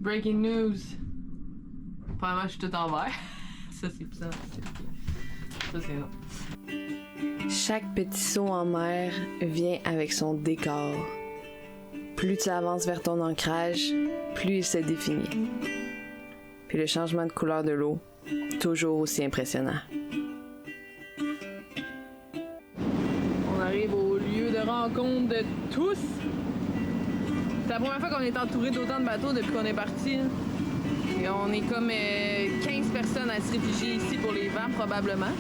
Breaking news. Probablement, je suis tout en vert. Ça, c'est puissant. Ça, c'est non. Chaque petit saut en mer vient avec son décor. Plus tu avances vers ton ancrage, plus il se définit. Puis le changement de couleur de l'eau, toujours aussi impressionnant. On arrive au lieu de rencontre de tous. C'est la première fois qu'on est entouré d'autant de bateaux depuis qu'on est parti. Et on est comme 15 personnes à se réfugier ici pour les vents, probablement.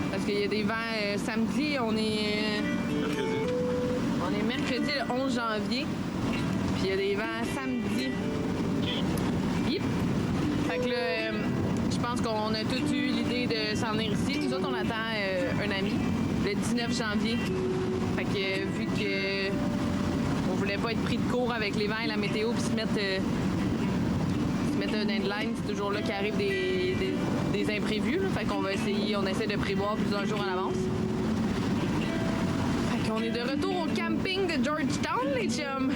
Parce qu'il y a des vents samedi, on est mercredi le 11 janvier. Puis il y a des vents samedi. Yep. Fait que là, je pense qu'on a tous eu l'idée de s'en venir ici. Nous autres, on attend un ami le 19 janvier. Fait que vu que on voulait pas être pris de court avec les vents et la météo puis se mettre un deadline, c'est toujours là qu'arrivent des imprévus. Là. Fait qu'on va essayer, on essaie de prévoir plusieurs jours à l'avance. Fait qu'on est de retour au camping de Georgetown, les chums!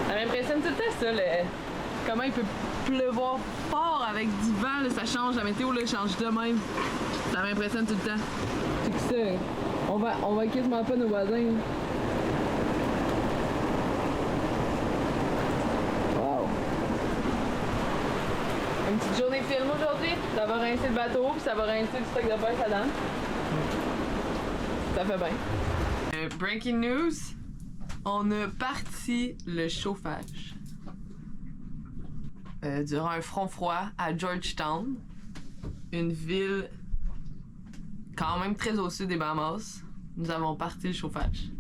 Ça m'impressionne tout le temps, ça, comment il peut pleuvoir fort avec du vent, là, ça change, la météo là, change de même. Ça m'impressionne tout le temps. C'est que ça, on va quasiment pas nos voisins. Wow! Une petite journée de film aujourd'hui. Ça va rincer le bateau, puis ça va rincer le stock de pêche à dame. Ça fait bien. Breaking news, on a parti le chauffage. Durant un front froid à Georgetown, une ville quand même très au sud des Bahamas, nous avons parti le chauffage.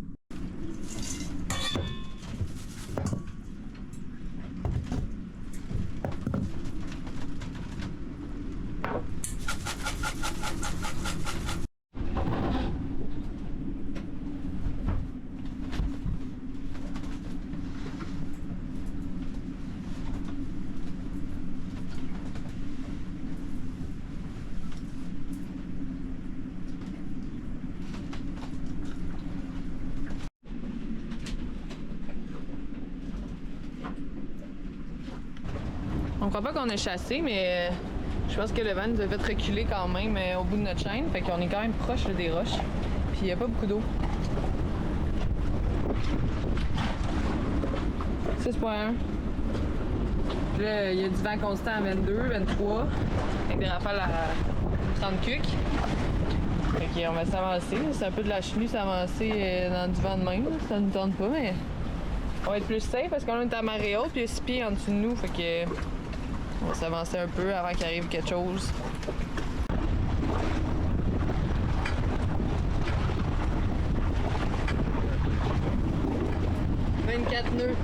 On croit pas qu'on a chassé, mais je pense que le vent nous a fait reculer quand même au bout de notre chaîne. Fait qu'on est quand même proche là, des roches. Puis il n'y a pas beaucoup d'eau. 6.1. Puis là, il y a du vent constant à 22, 23. Avec des rafales à 30 cucs. Fait qu'on va s'avancer. C'est un peu de la chenille s'avancer dans du vent de même. Ça nous tente pas, mais on va être plus safe parce qu'on est à marée haute. Puis il y a 6 pieds en dessous de nous. Fait que on va s'avancer un peu avant qu'il arrive quelque chose. « 24 nœuds. »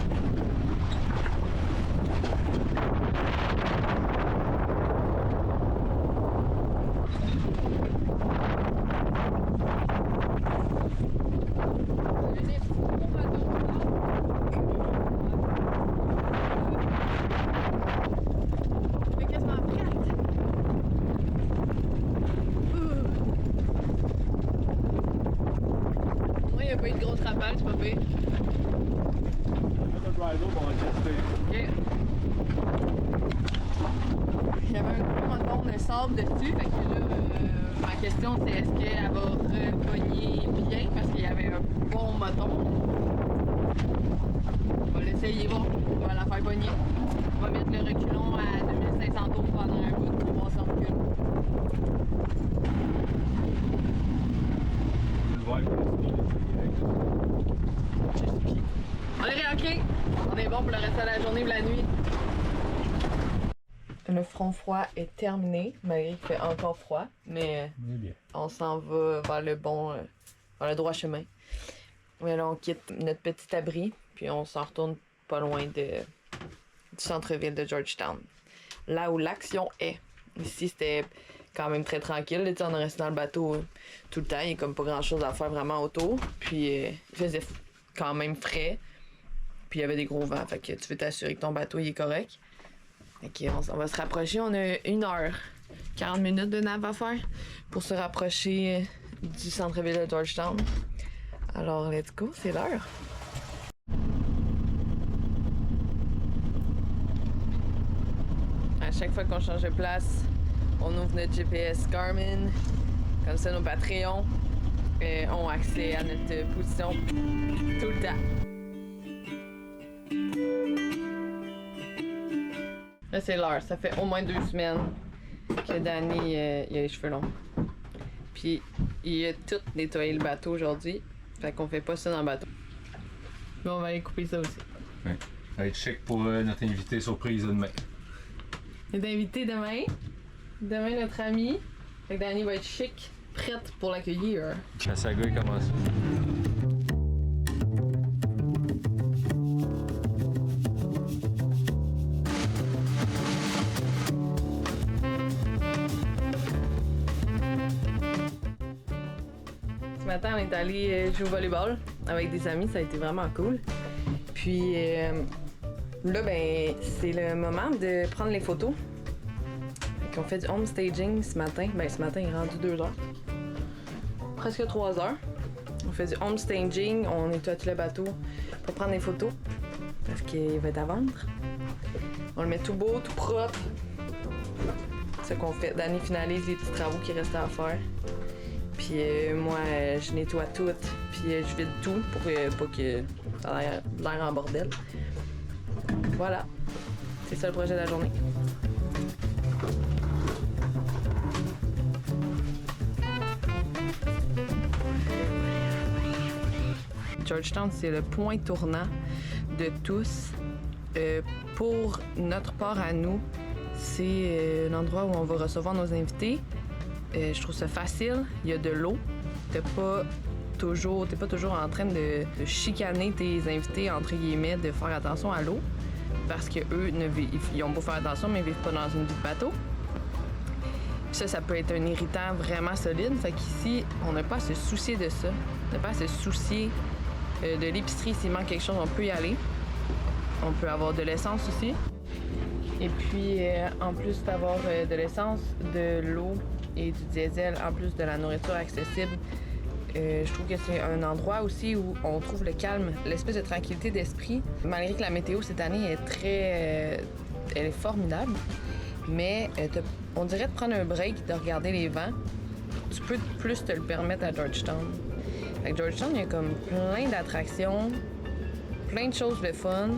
Il n'y a pas eu de grosse rafale, c'est pas pire. Ok. Il y avait un gros moton de sable dessus, fait que là, ma question c'est est-ce qu'elle va repogner bien parce qu'il y avait un bon moton. On va l'essayer, bon, on va la faire pogner. On va mettre le reculon à 2500 tours pendant un bout pour voir si on recule. On est réancré. On est bon pour le reste de la journée et de la nuit. Le front froid est terminé, malgré qu'il fait encore froid, mais on s'en va vers le droit chemin. Mais là, on quitte notre petit abri, puis on s'en retourne pas loin du centre-ville de Georgetown. Là où l'action est. Ici, c'était quand même très tranquille. Là, on est resté dans le bateau tout le temps. Il n'y a comme pas grand-chose à faire vraiment autour. Puis, il faisait quand même frais. Puis, il y avait des gros vents. Fait que tu veux t'assurer que ton bateau il est correct. Fait que on va se rapprocher. On a 1 heure 40 minutes de nav à faire pour se rapprocher du centre-ville de Georgetown. Alors, let's go, c'est l'heure. À chaque fois qu'on change de place, on ouvre notre GPS Garmin. Comme ça, nos Patreons ont accès à notre position tout le temps. Là, c'est l'heure. Ça fait au moins 2 semaines que Danny il a les cheveux longs. Puis, il a tout nettoyé le bateau aujourd'hui. Fait qu'on fait pas ça dans le bateau. Mais on va aller couper ça aussi. Ouais. Ça va être chic pour notre invité surprise de demain. Il est invité demain. Demain, notre ami. Fait que Danny va être chic, prête pour l'accueillir. La saga est commencée. Ce matin, on est allé jouer au volleyball avec des amis. Ça a été vraiment cool. Puis là, ben, c'est le moment de prendre les photos. On fait du home staging ce matin. Ben, ce matin, il est rendu 2 heures. Presque 3 heures. On fait du home staging. On nettoie tout le bateau pour prendre des photos. Parce qu'il va être à vendre. On le met tout beau, tout propre. C'est ce qu'on fait. Danny finalise les petits travaux qui restent à faire. Puis moi, je nettoie tout. Puis je vide tout pour pas que ça ait l'air en bordel. Voilà. C'est ça le projet de la journée. Georgetown, c'est le point tournant de tous. Pour notre part à nous, c'est l'endroit où on va recevoir nos invités. Je trouve ça facile, il y a de l'eau. T'es pas toujours en train de chicaner tes invités, entre guillemets, de faire attention à l'eau. Parce qu'eux, ils ont beau faire attention, mais ils vivent pas dans une vie de bateau. Ça peut être un irritant vraiment solide. Fait qu'ici, on n'a pas à se soucier de ça. On n'a pas à se soucier de l'épicerie. S'il manque quelque chose, on peut y aller. On peut avoir de l'essence aussi. Et puis, en plus d'avoir de l'essence, de l'eau et du diesel, en plus de la nourriture accessible, je trouve que c'est un endroit aussi où on trouve le calme, l'espèce de tranquillité d'esprit. Malgré que la météo cette année est elle est formidable, mais on dirait de prendre un break, de regarder les vents. Tu peux plus te le permettre à Georgetown. À Georgetown, il y a comme plein d'attractions, plein de choses de fun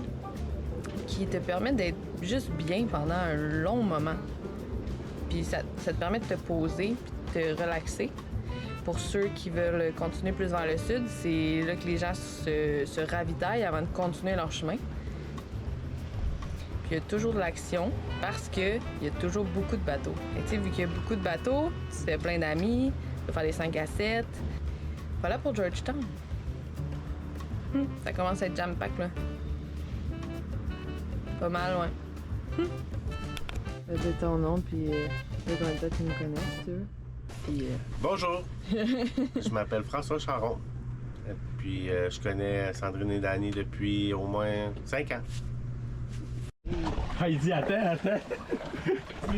qui te permettent d'être juste bien pendant un long moment. Puis ça te permet de te poser puis de te relaxer. Pour ceux qui veulent continuer plus vers le sud, c'est là que les gens se ravitaillent avant de continuer leur chemin. Puis il y a toujours de l'action parce qu'il y a toujours beaucoup de bateaux. Et tu sais, vu qu'il y a beaucoup de bateaux, tu fais plein d'amis, tu peux faire des 5 à 7. Voilà pour Georgetown. Ça commence à être jam-pack, là. Pas mal, ouais. Dis ton nom, puis le grand temps tu nous connais, si tu veux. Puis, Bonjour, je m'appelle François Charon. Et puis je connais Sandrine et Danny depuis au moins 5 ans. Ah, il dit attends.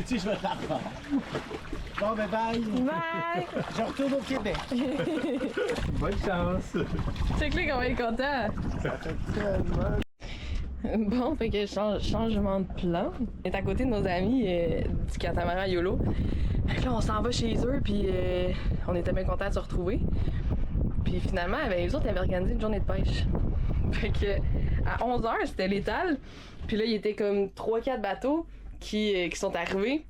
Tu je vais te la refaire. Bon, ben bye. bye! Je retourne au Québec. Bonne chance! Check là comment il est content! Ça fait tellement. Bon, fait que changement de plan. On est à côté de nos amis du catamaran YOLO. Fait que là, on s'en va chez eux, puis on était bien contents de se retrouver. Puis finalement, ben, les autres avaient organisé une journée de pêche. Fait que à 11h, c'était l'étal. Puis là, il y était comme 3-4 bateaux qui sont arrivés.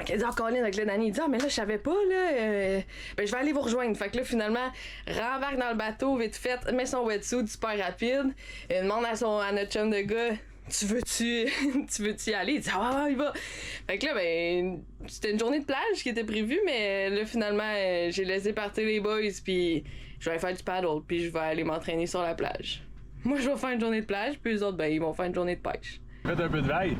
Fait dit, Colin, avec le Danny, il dit, mais là, je savais pas, là. Ben, je vais aller vous rejoindre. Fait que là, finalement, rembarque dans le bateau, vite fait, met son wetsuit super rapide, demande à notre chum de gars, tu veux-tu y aller? Il dit, ouais, il va. Fait que là, ben, c'était une journée de plage qui était prévue, mais là, finalement, j'ai laissé partir les boys, puis je vais aller faire du paddle, puis je vais aller m'entraîner sur la plage. Moi, je vais faire une journée de plage, puis les autres, ben, ils vont faire une journée de pêche. Faites un peu de veille!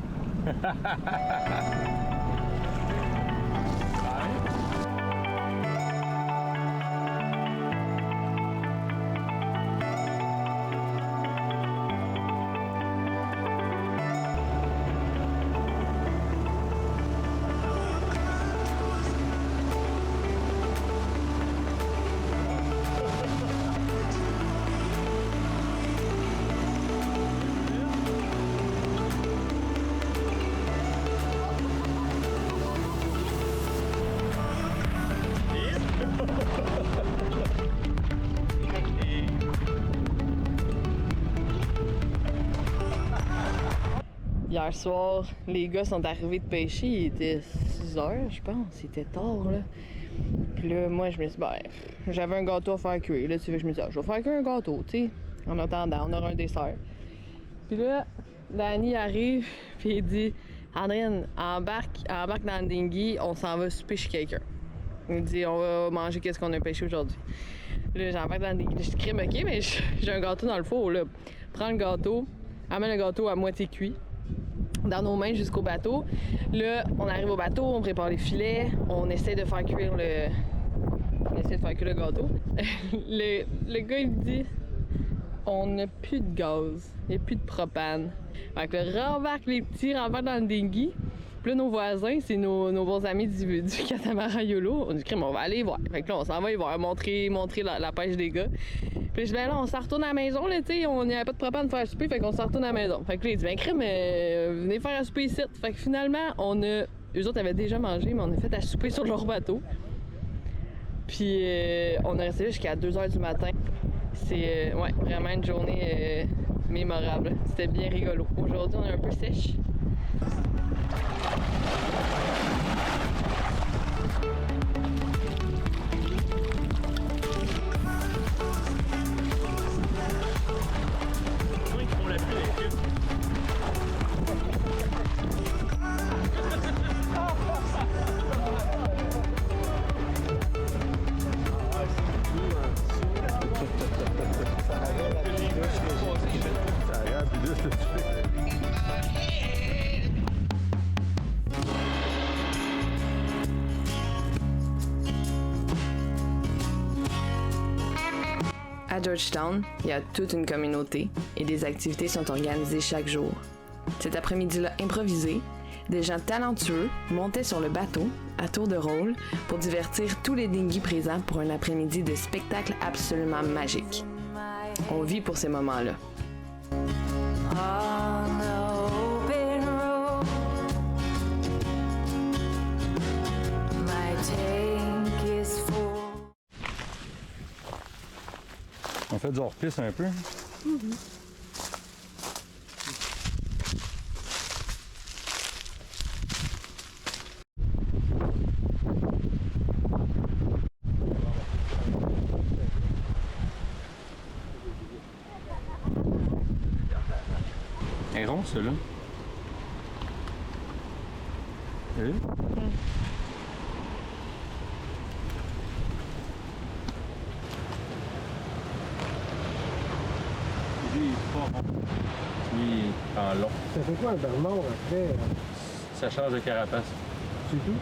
hier soir, les gars sont arrivés de pêcher, il était 6 heures, je pense. C'était tard, là. Puis là, moi, je me suis dit, ben, j'avais un gâteau à faire cuire. Là, tu sais, je me suis dit, je vais faire cuire un gâteau, tu sais. En attendant, on aura un dessert. Puis là, Danny arrive, puis il dit, Andréane, embarque dans le dinghy, on s'en va souper chez quelqu'un. Il dit, on va manger qu'est-ce qu'on a pêché aujourd'hui. Là, j'embarque dans le dinghy. Je dis, ok, mais j'ai un gâteau dans le four, là. Prends le gâteau, amène le gâteau à moitié cuit dans nos mains jusqu'au bateau. Là, on arrive au bateau, on prépare les filets, on essaie de faire cuire le gâteau. le gars, il me dit, on n'a plus de gaz, il n'y a plus de propane. Fait que là, rembarque les petits, rembarque dans le dinghy. Puis là, nos voisins, c'est nos bons amis du catamaran YOLO. On dit, on va aller voir. Fait que là, on s'en va y voir, montrer la pêche des gars. Puis je dis, ben là, on s'en retourne à la maison, là, tu sais, on n'y avait pas de propane pour faire souper, fait qu'on s'en retourne à la maison. Fait que là, il dit, ben crème, venez faire un souper ici. Fait que finalement, eux autres avaient déjà mangé, mais on a fait à souper sur leur bateau. Puis on est resté là jusqu'à 2h du matin. C'est ouais, vraiment une journée mémorable. C'était bien rigolo. Aujourd'hui, on est un peu sèche. À Georgetown, il y a toute une communauté et des activités sont organisées chaque jour. Cet après-midi-là improvisé, des gens talentueux montaient sur le bateau à tour de rôle pour divertir tous les dinghies présents pour un après-midi de spectacle absolument magique. On vit pour ces moments-là. On fait du hors-piste un peu. Elle est ronde, celle-là. Oui. Lui, en long. Ça fait quoi un bermond après? Ça change de carapace. C'est tout?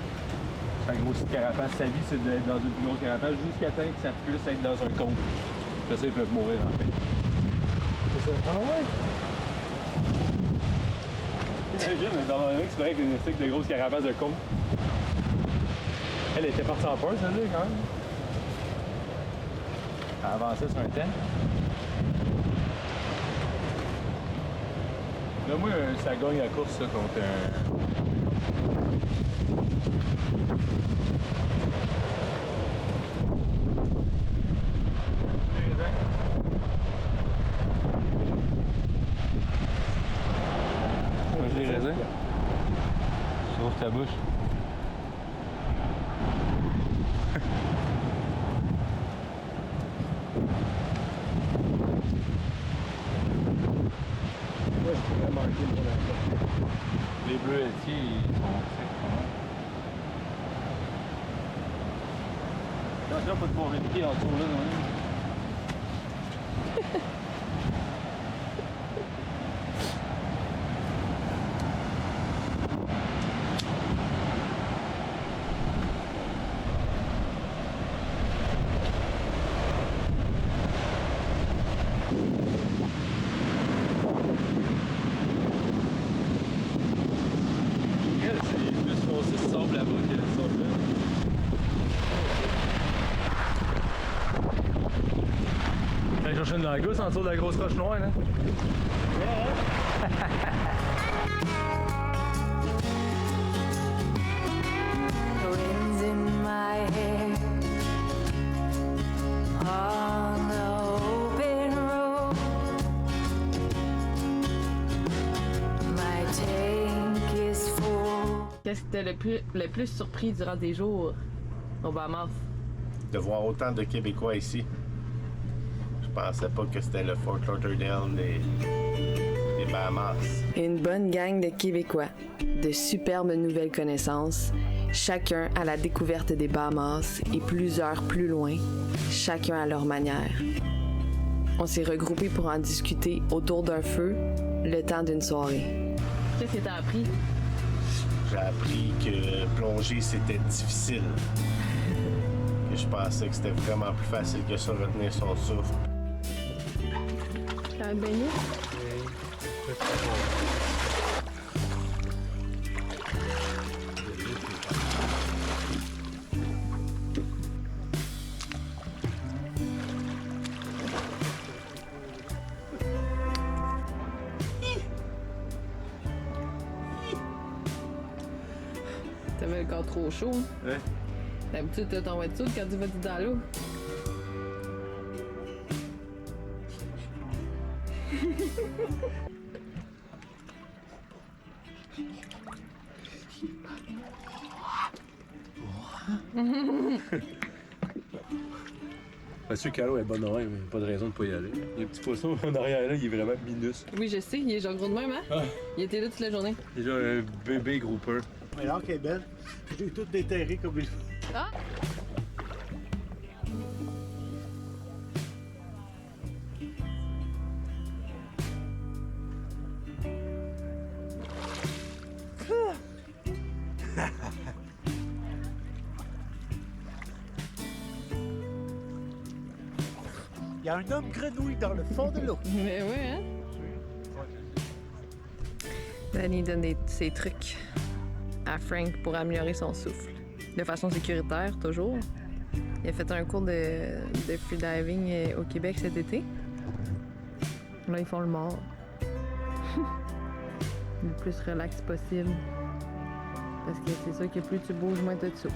Sa grosse carapace, sa vie, c'est d'être dans une plus grosse carapace jusqu'à temps que ça puisse être dans un cône. Puis ça, ils peuvent mourir en fait. C'est ça. Ah ouais? Imagine, dans un mec, c'est vrai que c'est de grosses carapaces de cône. Elle était partie en peur, celle-là, quand même. Elle avançait sur un temps. Là, moi, ça gagne la course, ça, contre un... Mange des raisins. Sauve ta bouche. Ouais, je pourrais manquer pour l'instant. Les bleus laitiers, ils sont secs. Là, pas de pouvoir piquer en dessous là, non? C'est plus foncé ce sable là-bas que le sable là. T'as cherché une langouste en dessous de la grosse roche noire, là? Winds in my hair on the open road. My tail Qu'est-ce qui t'a le plus surpris durant tes jours au Bahamas? De voir autant de Québécois ici. Je pensais pas que c'était le Fort Lauderdale des Bahamas. Une bonne gang de Québécois, de superbes nouvelles connaissances, chacun à la découverte des Bahamas et plusieurs plus loin, chacun à leur manière. On s'est regroupés pour en discuter autour d'un feu, le temps d'une soirée. Qu'est-ce que t'as appris? J'ai appris que plonger, c'était difficile. Que je pensais que c'était vraiment plus facile que ça, retenir son souffle. T'as baigné? T'avais le corps trop chaud. Ouais. D'habitude, t'as ton wetsuit quand tu vas dans l'eau. Bien sûr que l'eau est bonne oreille, mais pas de raison de pas y aller. Il y a un petit poisson en arrière là, il est vraiment minus. Oui, je sais, il est genre gros de même, hein? Ah. Il était là toute la journée. Déjà un bébé grouper. Mais alors qu'elle est belle, je l'ai tout déterré comme il faut. Ah! Il y a un homme grenouille dans le fond de l'eau. Mais ouais, hein? Danny donne ses trucs à Frank pour améliorer son souffle. De façon sécuritaire, toujours. Il a fait un cours de freediving au Québec cet été. Là, ils font le mort. Le plus relax possible. Parce que c'est sûr que plus tu bouges, moins tu te souffles.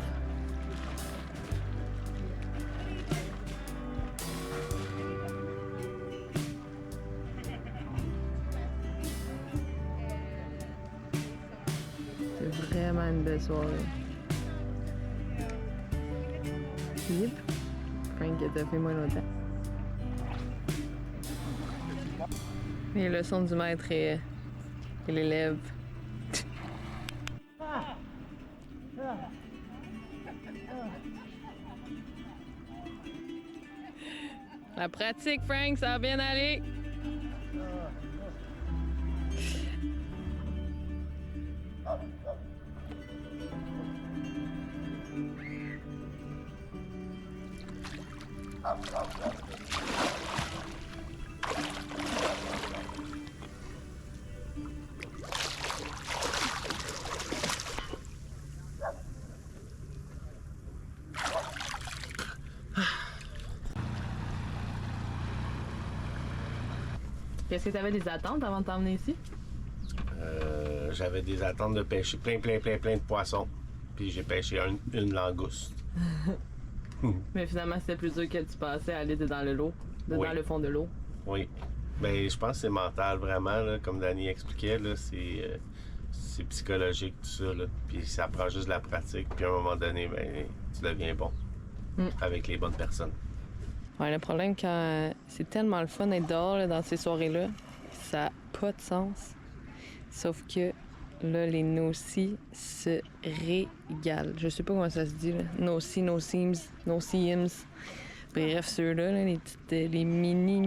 C'est vraiment une belle soirée. Yep. Frank a fait moins longtemps. Et le son du maître et l'élève. La pratique, Frank, ça va bien aller. Est-ce que tu avais des attentes avant de t'emmener ici? J'avais des attentes de pêcher plein de poissons. Puis j'ai pêché une langouste. Mais finalement, c'était plus dur que tu pensais à aller dans le Oui. dans le fond de l'eau. Oui. Ben, je pense que c'est mental vraiment, là, comme Danny expliquait, là, c'est psychologique tout ça. Là. Puis ça prend juste de la pratique. Puis à un moment donné, ben, tu deviens bon avec les bonnes personnes. Ouais, le problème, quand c'est tellement le fun d'être dehors là, dans ces soirées-là, ça n'a pas de sens. Sauf que là, les no-see se régalent. Je sais pas comment ça se dit, là. No-see, no-seams, no-seams. Bref, ceux-là, là, les mini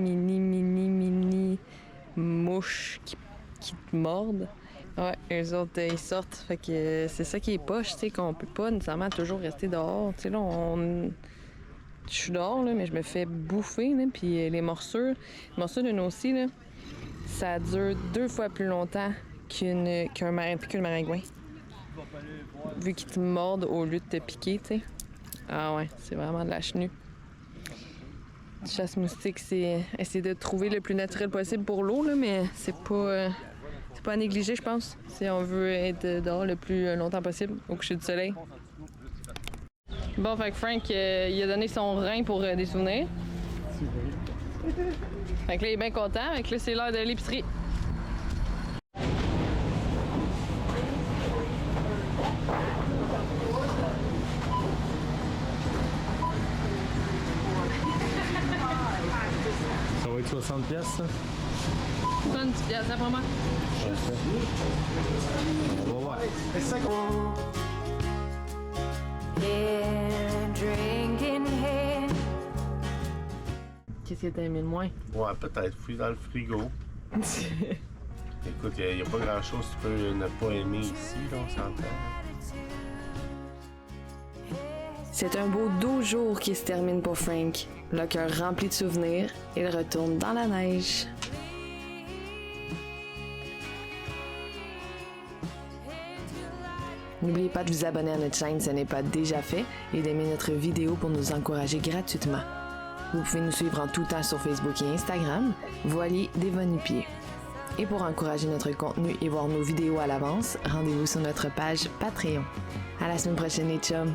mouches qui te mordent. Ouais, eux autres, ils sortent. Fait que c'est ça qui est poche, tu sais, qu'on peut pas nécessairement toujours rester dehors. Tu sais, là, je suis dehors, là, mais je me fais bouffer, là, puis les morsures de no-see, là, ça dure 2 fois plus longtemps qu'un maringouin. Vu qu'ils te mordent au lieu de te piquer, tu sais. Ah ouais, c'est vraiment de la chenue. Chasse moustique, c'est essayer de trouver le plus naturel possible pour l'eau, là, mais c'est pas à négliger, je pense, si on veut être dehors le plus longtemps possible, au coucher du soleil. Bon, fait que Frank, il a donné son rein pour des souvenirs. Fait que là, il est bien content. Fait que là, c'est l'heure de l'épicerie. 60$, ça? 70$, après moi. On va voir. In drinking hand. Qu'est-ce que t'as aimé le moins? Ouais, peut-être. Fouille dans le frigo. Écoute, il n'y a pas grand-chose que tu peux ne pas aimer ici, là, on s'entend. C'est un beau 12 jours qui se termine pour Frank. Le cœur rempli de souvenirs, il retourne dans la neige. N'oubliez pas de vous abonner à notre chaîne si ce n'est pas déjà fait et d'aimer notre vidéo pour nous encourager gratuitement. Vous pouvez nous suivre en tout temps sur Facebook et Instagram, Voilier des Va-Nu-Pieds. Et pour encourager notre contenu et voir nos vidéos à l'avance, rendez-vous sur notre page Patreon. À la semaine prochaine les chums!